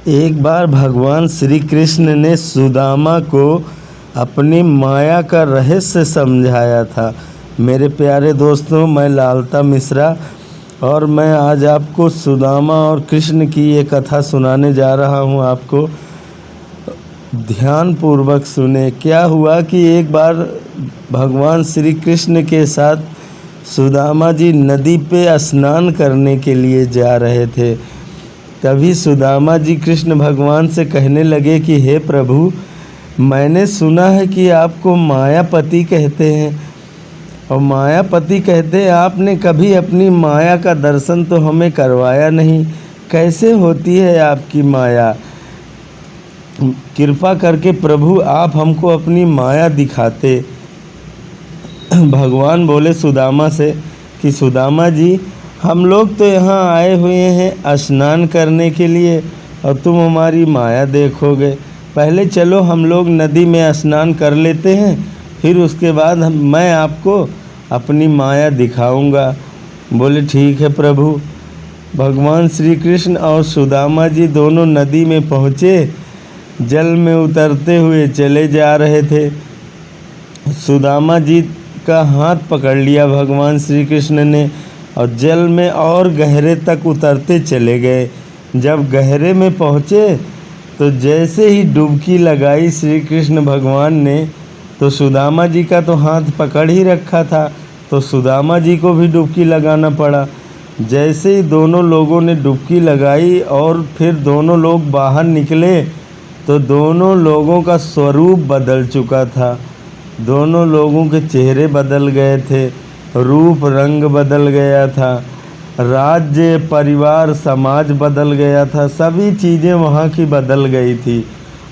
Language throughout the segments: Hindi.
एक बार भगवान श्री कृष्ण ने सुदामा को अपनी माया का रहस्य समझाया था। मेरे प्यारे दोस्तों, मैं लालता मिश्रा और मैं आज आपको सुदामा और कृष्ण की ये कथा सुनाने जा रहा हूँ। आपको ध्यान पूर्वक सुने। क्या हुआ कि एक बार भगवान श्री कृष्ण के साथ सुदामा जी नदी पे स्नान करने के लिए जा रहे थे। तभी सुदामा जी कृष्ण भगवान से कहने लगे कि हे प्रभु, मैंने सुना है कि आपको मायापति कहते हैं, और मायापति कहते हैं आपने कभी अपनी माया का दर्शन तो हमें करवाया नहीं। कैसे होती है आपकी माया? कृपा करके प्रभु आप हमको अपनी माया दिखाते। भगवान बोले सुदामा से कि सुदामा जी, हम लोग तो यहाँ आए हुए हैं स्नान करने के लिए और तुम हमारी माया देखोगे। पहले चलो हम लोग नदी में स्नान कर लेते हैं, फिर उसके बाद मैं आपको अपनी माया दिखाऊंगा। बोले ठीक है प्रभु। भगवान श्री कृष्ण और सुदामा जी दोनों नदी में पहुँचे। जल में उतरते हुए चले जा रहे थे। सुदामा जी का हाथ पकड़ लिया भगवान श्री कृष्ण ने और जल में और गहरे तक उतरते चले गए। जब गहरे में पहुँचे तो जैसे ही डुबकी लगाई श्री कृष्ण भगवान ने, तो सुदामा जी का तो हाथ पकड़ ही रखा था, तो सुदामा जी को भी डुबकी लगाना पड़ा। जैसे ही दोनों लोगों ने डुबकी लगाई और फिर दोनों लोग बाहर निकले तो दोनों लोगों का स्वरूप बदल चुका था। दोनों लोगों के चेहरे बदल गए थे, रूप रंग बदल गया था, राज्य परिवार समाज बदल गया था, सभी चीज़ें वहाँ की बदल गई थी।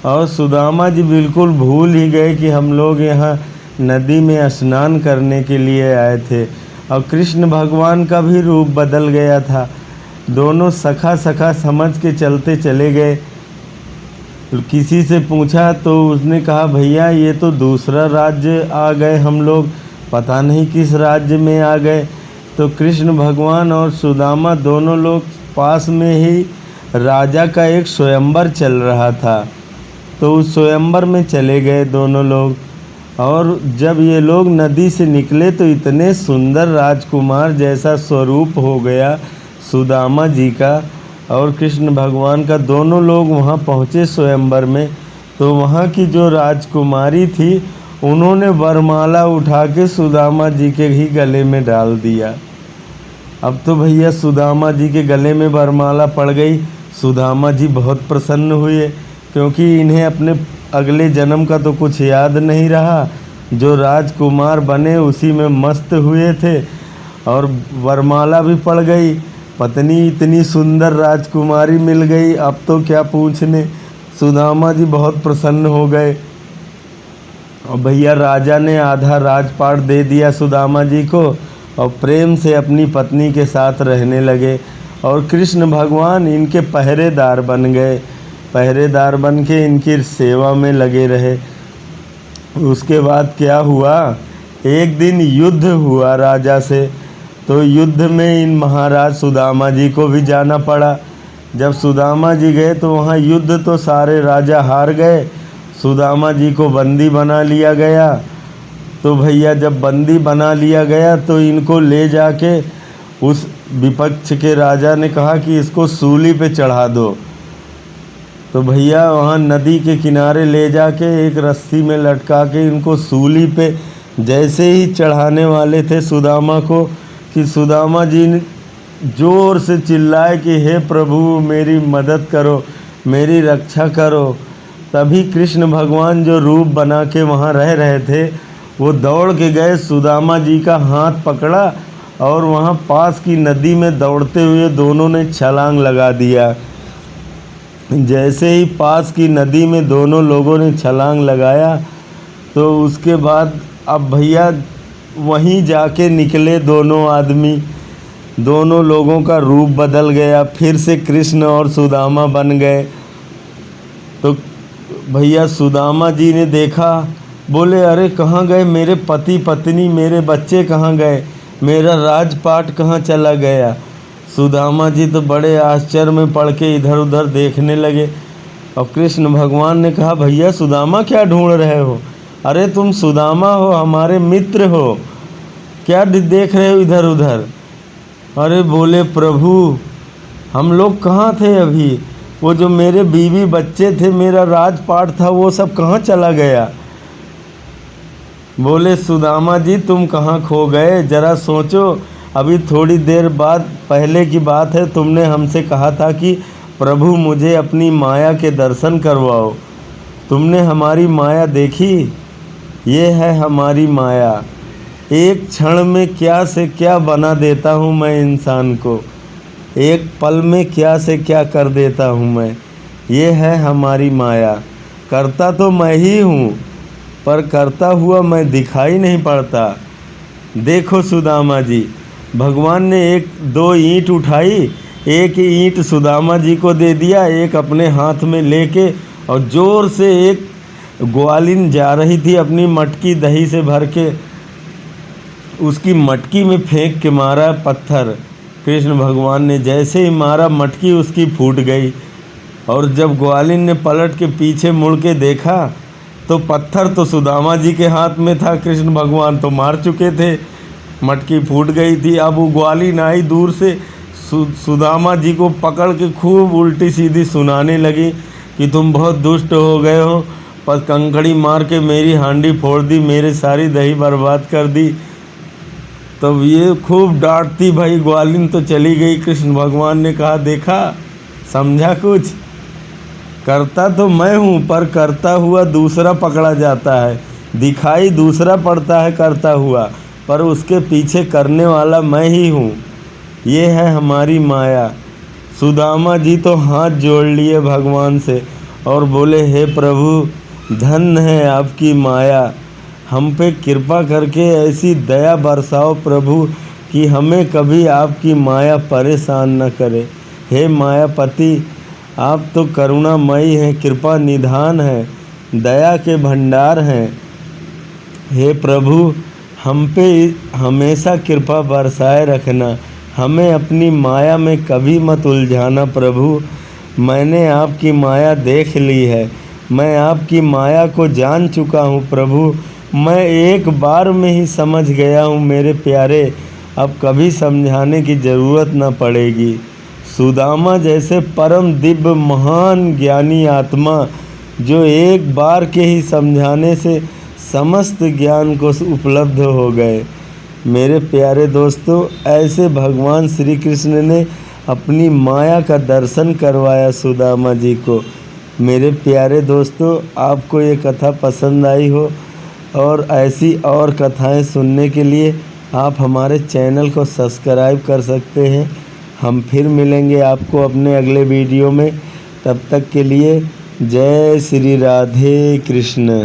और सुदामा जी बिल्कुल भूल ही गए कि हम लोग यहाँ नदी में स्नान करने के लिए आए थे। और कृष्ण भगवान का भी रूप बदल गया था। दोनों सखा सखा समझ के चलते चले गए। किसी से पूछा तो उसने कहा भैया ये तो दूसरा राज्य आ गए हम लोग, पता नहीं किस राज्य में आ गए। तो कृष्ण भगवान और सुदामा दोनों लोग पास में ही राजा का एक स्वयंवर चल रहा था, तो उस स्वयंवर में चले गए दोनों लोग। और जब ये लोग नदी से निकले तो इतने सुंदर राजकुमार जैसा स्वरूप हो गया सुदामा जी का और कृष्ण भगवान का। दोनों लोग वहाँ पहुँचे स्वयंवर में, तो वहाँ की जो राजकुमारी थी उन्होंने वरमाला उठा के सुदामा जी के ही गले में डाल दिया। अब तो भैया सुदामा जी के गले में वरमाला पड़ गई। सुदामा जी बहुत प्रसन्न हुए, क्योंकि इन्हें अपने अगले जन्म का तो कुछ याद नहीं रहा। जो राजकुमार बने उसी में मस्त हुए थे और वरमाला भी पड़ गई। पत्नी इतनी सुंदर राजकुमारी मिल गई, अब तो क्या पूछने। सुदामा जी बहुत प्रसन्न हो गए और भैया राजा ने आधा राजपाट दे दिया सुदामा जी को और प्रेम से अपनी पत्नी के साथ रहने लगे। और कृष्ण भगवान इनके पहरेदार बन गए। पहरेदार बन के इनकी सेवा में लगे रहे। उसके बाद क्या हुआ, एक दिन युद्ध हुआ राजा से, तो युद्ध में इन महाराज सुदामा जी को भी जाना पड़ा। जब सुदामा जी गए तो वहाँ युद्ध तो सारे राजा हार गए, सुदामा जी को बंदी बना लिया गया। तो भैया जब बंदी बना लिया गया तो इनको ले जाके उस विपक्ष के राजा ने कहा कि इसको सूली पे चढ़ा दो। तो भैया वहाँ नदी के किनारे ले जाके एक रस्सी में लटका के इनको सूली पे जैसे ही चढ़ाने वाले थे सुदामा को, कि सुदामा जी ने ज़ोर से चिल्लाए कि हे प्रभु मेरी मदद करो, मेरी रक्षा करो। तभी कृष्ण भगवान जो रूप बना के वहाँ रह रहे थे वो दौड़ के गए, सुदामा जी का हाथ पकड़ा और वहाँ पास की नदी में दौड़ते हुए दोनों ने छलांग लगा दिया। जैसे ही पास की नदी में दोनों लोगों ने छलांग लगाया तो उसके बाद अब भैया वहीं जाके निकले दोनों आदमी। दोनों लोगों का रूप बदल गया, फिर से कृष्ण और सुदामा बन गए। तो भैया सुदामा जी ने देखा, बोले अरे कहाँ गए मेरे पति पत्नी, मेरे बच्चे कहाँ गए, मेरा राजपाट कहाँ चला गया। सुदामा जी तो बड़े आश्चर्य में पड़ के इधर उधर देखने लगे और कृष्ण भगवान ने कहा, भैया सुदामा क्या ढूंढ रहे हो? अरे तुम सुदामा हो, हमारे मित्र हो, क्या देख रहे हो इधर उधर? अरे बोले, प्रभु हम लोग कहाँ थे अभी? वो जो मेरे बीवी बच्चे थे, मेरा राजपाट था, वो सब कहाँ चला गया? बोले, सुदामा जी तुम कहाँ खो गए? जरा सोचो, अभी थोड़ी देर बाद पहले की बात है, तुमने हमसे कहा था कि प्रभु मुझे अपनी माया के दर्शन करवाओ। तुमने हमारी माया देखी? ये है हमारी माया। एक क्षण में क्या से क्या बना देता हूँ मैं इंसान को, एक पल में क्या से क्या कर देता हूँ मैं। ये है हमारी माया। करता तो मैं ही हूँ, पर करता हुआ मैं दिखाई नहीं पड़ता। देखो सुदामा जी, भगवान ने एक दो ईंट उठाई, एक ईंट सुदामा जी को दे दिया, एक अपने हाथ में लेके, और ज़ोर से एक ग्वालिन जा रही थी अपनी मटकी दही से भर के, उसकी मटकी में फेंक के मारा पत्थर। कृष्ण भगवान ने जैसे ही मारा, मटकी उसकी फूट गई। और जब ग्वालिन ने पलट के पीछे मुड़ के देखा तो पत्थर तो सुदामा जी के हाथ में था, कृष्ण भगवान तो मार चुके थे, मटकी फूट गई थी। अब वो ग्वालिन आई दूर से, सुदामा जी को पकड़ के खूब उल्टी सीधी सुनाने लगी कि तुम बहुत दुष्ट हो गए हो, पर कंकड़ी मार के मेरी हांडी फोड़ दी, मेरी सारी दही बर्बाद कर दी। तब ये खूब डांटती, भाई ग्वालिन तो चली गई। कृष्ण भगवान ने कहा, देखा, समझा कुछ? करता तो मैं हूँ, पर करता हुआ दूसरा पकड़ा जाता है, दिखाई दूसरा पड़ता है करता हुआ, पर उसके पीछे करने वाला मैं ही हूँ। ये है हमारी माया। सुदामा जी तो हाथ जोड़ लिए भगवान से और बोले, हे प्रभु, धन्य है आपकी माया, हम पे कृपा करके ऐसी दया बरसाओ प्रभु कि हमें कभी आपकी माया परेशान न करे। हे मायापति, आप तो करुणामयी हैं, कृपा निधान हैं, दया के भंडार हैं। हे प्रभु, हम पे हमेशा कृपा बरसाए रखना, हमें अपनी माया में कभी मत उलझाना प्रभु। मैंने आपकी माया देख ली है, मैं आपकी माया को जान चुका हूँ प्रभु। मैं एक बार में ही समझ गया हूँ मेरे प्यारे, अब कभी समझाने की ज़रूरत न पड़ेगी। सुदामा जैसे परम दिव्य महान ज्ञानी आत्मा, जो एक बार के ही समझाने से समस्त ज्ञान को उपलब्ध हो गए। मेरे प्यारे दोस्तों, ऐसे भगवान श्री कृष्ण ने अपनी माया का दर्शन करवाया सुदामा जी को। मेरे प्यारे दोस्तों, आपको ये कथा पसंद आई हो और ऐसी और कथाएं सुनने के लिए आप हमारे चैनल को सब्सक्राइब कर सकते हैं। हम फिर मिलेंगे आपको अपने अगले वीडियो में। तब तक के लिए जय श्री राधे कृष्ण।